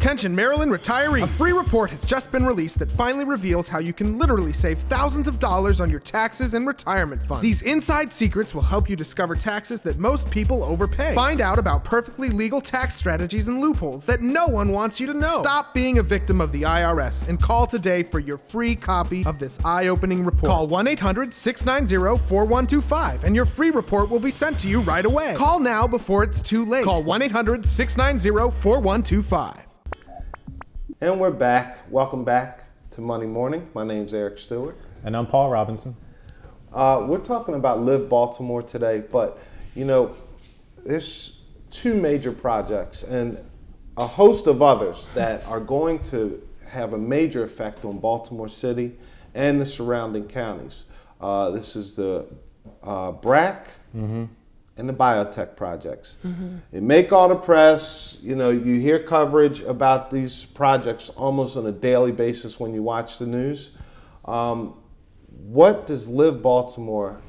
Attention Maryland retirees! A free report has just been released that finally reveals how you can literally save thousands of dollars on your taxes and retirement funds. These inside secrets will help you discover taxes that most people overpay. Find out about perfectly legal tax strategies and loopholes that no one wants you to know. Stop being a victim of the IRS and call today for your free copy of this eye-opening report. Call 1-800-690-4125 and your free report will be sent to you right away. Call now before it's too late. Call 1-800-690-4125. And we're back. Welcome back to Monday Morning. My name's Eric Stewart. And I'm Paul Robinson. We're talking about Live Baltimore today, but you know, there's two major projects and a host of others that are going to have a major effect on Baltimore City and the surrounding counties. This is the BRAC and the biotech projects. They make all the press. You know, you hear coverage about these projects almost on a daily basis when you watch the news. What does Live Baltimore,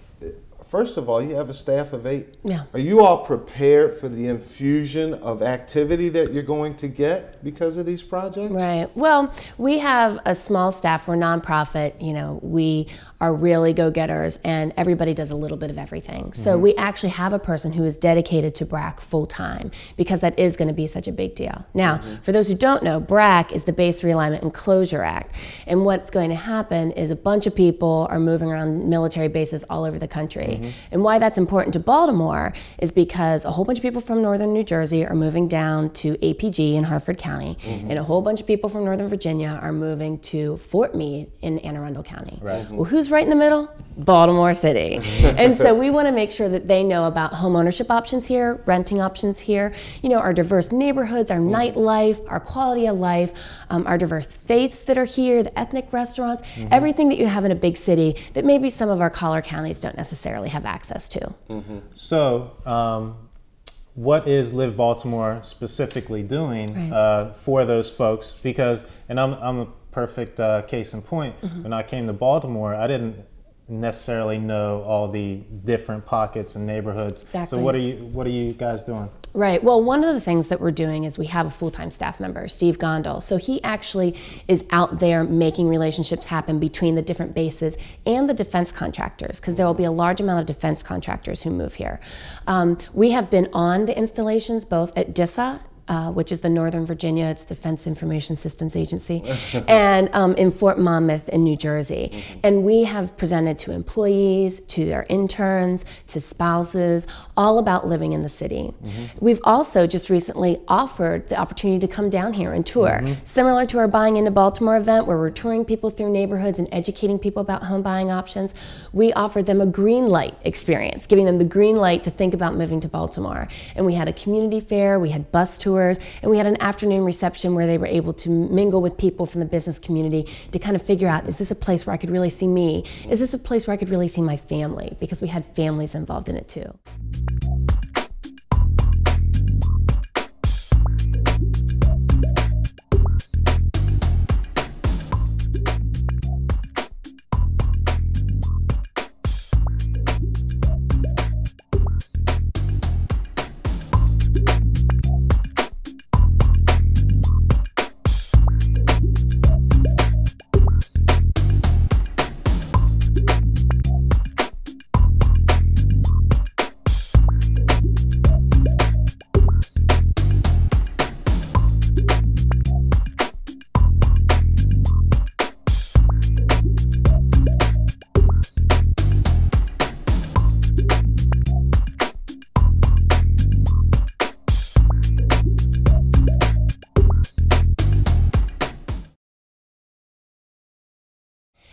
first of all, you have a staff of 8. Yeah. Are you all prepared for the infusion of activity that you're going to get because of these projects? Right. Well, we have a small staff. We're nonprofit. You know, we are really go-getters, and everybody does a little bit of everything. So we actually have a person who is dedicated to BRAC full-time because that is going to be such a big deal. Now, for those who don't know, BRAC is the Base Realignment and Closure Act. And what's going to happen is a bunch of people are moving around military bases all over the country. And why that's important to Baltimore is because a whole bunch of people from northern New Jersey are moving down to APG in Harford County, and a whole bunch of people from northern Virginia are moving to Fort Meade in Anne Arundel County. Well, who's right in the middle? Baltimore City. And so we want to make sure that they know about home ownership options here, renting options here, you know, our diverse neighborhoods, our nightlife, our quality of life, our diverse faiths that are here, the ethnic restaurants, everything that you have in a big city that maybe some of our collar counties don't necessarily have access to. So, what is Live Baltimore specifically doing for those folks? Because, and I'm a perfect case in point. When I came to Baltimore, I didn't necessarily know all the different pockets and neighborhoods. Exactly. So what are you guys doing? Right. Well, one of the things that we're doing is we have a full-time staff member, Steve Gondel. So he actually is out there making relationships happen between the different bases and the defense contractors, because there will be a large amount of defense contractors who move here. We have been on the installations both at DISA, which is the Northern Virginia, it's Defense Information Systems Agency, and in Fort Monmouth in New Jersey. And we have presented to employees, to their interns, to spouses, all about living in the city. We've also just recently offered the opportunity to come down here and tour. Similar to our Buying into Baltimore event, where we're touring people through neighborhoods and educating people about home buying options, we offered them a green light experience, giving them the green light to think about moving to Baltimore. And we had a community fair, we had bus tours, and we had an afternoon reception where they were able to mingle with people from the business community to kind of figure out, is this a place where I could really see me? Is this a place where I could really see my family? Because we had families involved in it too.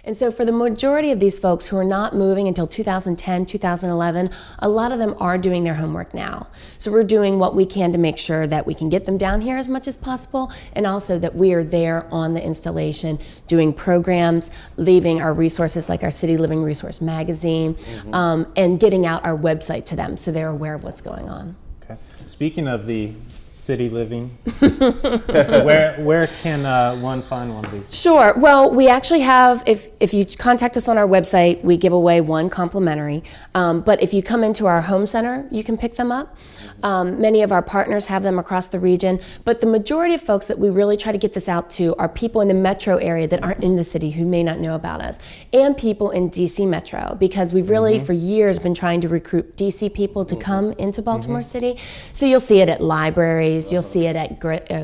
And so for the majority of these folks who are not moving until 2010, 2011, a lot of them are doing their homework now. So we're doing what we can to make sure that we can get them down here as much as possible, and also that we are there on the installation doing programs, leaving our resources like our City Living Resource magazine, and getting out our website to them so they're aware of what's going on. Okay. Speaking of the City Living. Where can one find one of these? Sure. Well, we actually have, if you contact us on our website, we give away one complimentary. But if you come into our home center, you can pick them up. Many of our partners have them across the region. But the majority of folks that we really try to get this out to are people in the metro area that aren't in the city who may not know about us, and people in DC Metro, because we've really for years been trying to recruit DC people to come into Baltimore City. So you'll see it at libraries, you'll see it at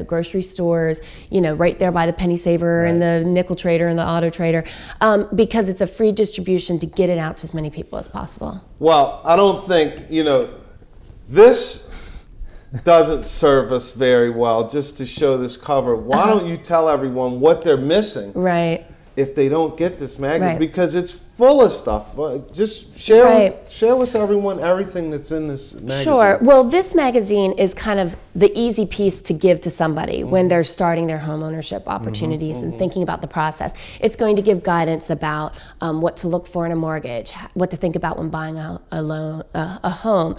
grocery stores, you know, right there by the penny saver and the nickel trader and the auto trader, because it's a free distribution to get it out to as many people as possible. Well, I don't think, you know, this doesn't serve us very well just to show this cover. Why don't you tell everyone what they're missing? Right. If they don't get this magazine, because it's full of stuff. Just share with everyone everything that's in this magazine. Sure. Well, this magazine is kind of the easy piece to give to somebody when they're starting their home ownership opportunities and thinking about the process. It's going to give guidance about what to look for in a mortgage, what to think about when buying a home,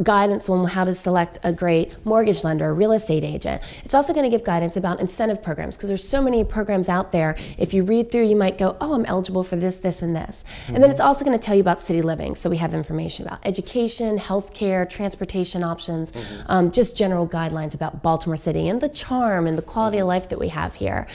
guidance on how to select a great mortgage lender, a real estate agent. It's also going to give guidance about incentive programs, because there's so many programs out there. If you read through, you might go, oh, I'm eligible for this, this, and this. And then it's also going to tell you about city living. So we have information about education, healthcare, transportation options, just general guidelines about Baltimore City and the charm and the quality of life that we have here.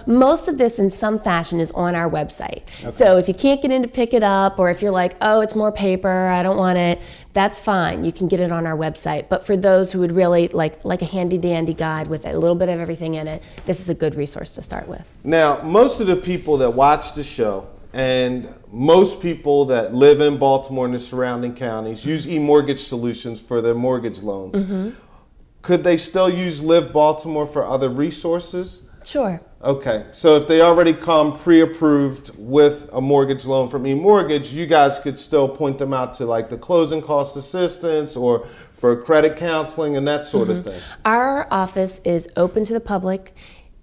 Most of this in some fashion is on our website. So if you can't get in to pick it up, or if you're like, oh, it's more paper, I don't want it, that's fine. You can get it on our website. But for those who would really like a handy dandy guide with a little bit of everything in it, this is a good resource to start with. Now, most of the people that watch the show and most people that live in Baltimore and the surrounding counties use eMortgage Solutions for their mortgage loans. Could they still use Live Baltimore for other resources? Sure. Okay, so if they already come pre-approved with a mortgage loan from eMortgage, you guys could still point them out to like the closing cost assistance or for credit counseling and that sort of thing. Our office is open to the public.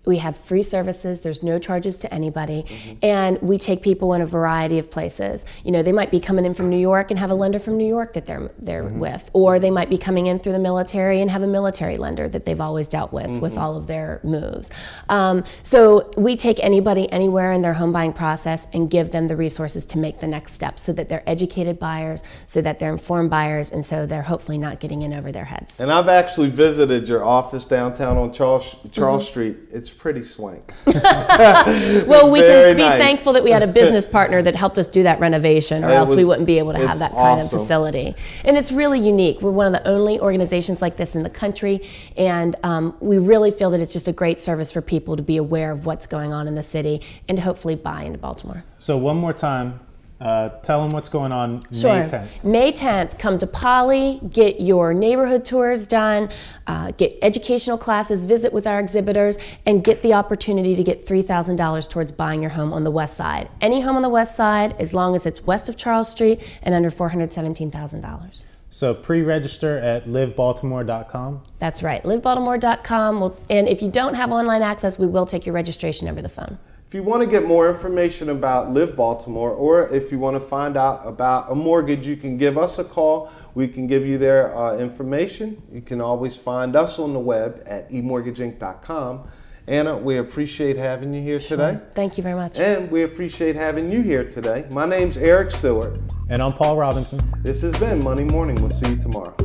We have free services. There's no charges to anybody. And we take people in a variety of places. You know, they might be coming in from New York and have a lender from New York that they're with. Or they might be coming in through the military and have a military lender that they've always dealt with all of their moves. So we take anybody anywhere in their home buying process and give them the resources to make the next step, so that they're educated buyers, so that they're informed buyers, and so they're hopefully not getting in over their heads. And I've actually visited your office downtown on Charles Street. It's pretty swank. Well, we can be thankful that we had a business partner that helped us do that renovation, or else we wouldn't be able to have that kind of facility. And it's really unique. We're one of the only organizations like this in the country, and we really feel that it's just a great service for people to be aware of what's going on in the city and to hopefully buy into Baltimore. So one more time, tell them what's going on May 10th. May 10th, come to Poly, get your neighborhood tours done, get educational classes, visit with our exhibitors, and get the opportunity to get $3,000 towards buying your home on the west side. Any home on the west side, as long as it's west of Charles Street and under $417,000. So pre-register at livebaltimore.com? That's right, livebaltimore.com. And if you don't have online access, we will take your registration over the phone. If you want to get more information about Live Baltimore, or if you want to find out about a mortgage, you can give us a call. We can give you their information. You can always find us on the web at emortgageinc.com. Anna, we appreciate having you here today. Thank you very much. And we appreciate having you here today. My name's Eric Stewart. And I'm Paul Robinson. This has been Money Morning. We'll see you tomorrow.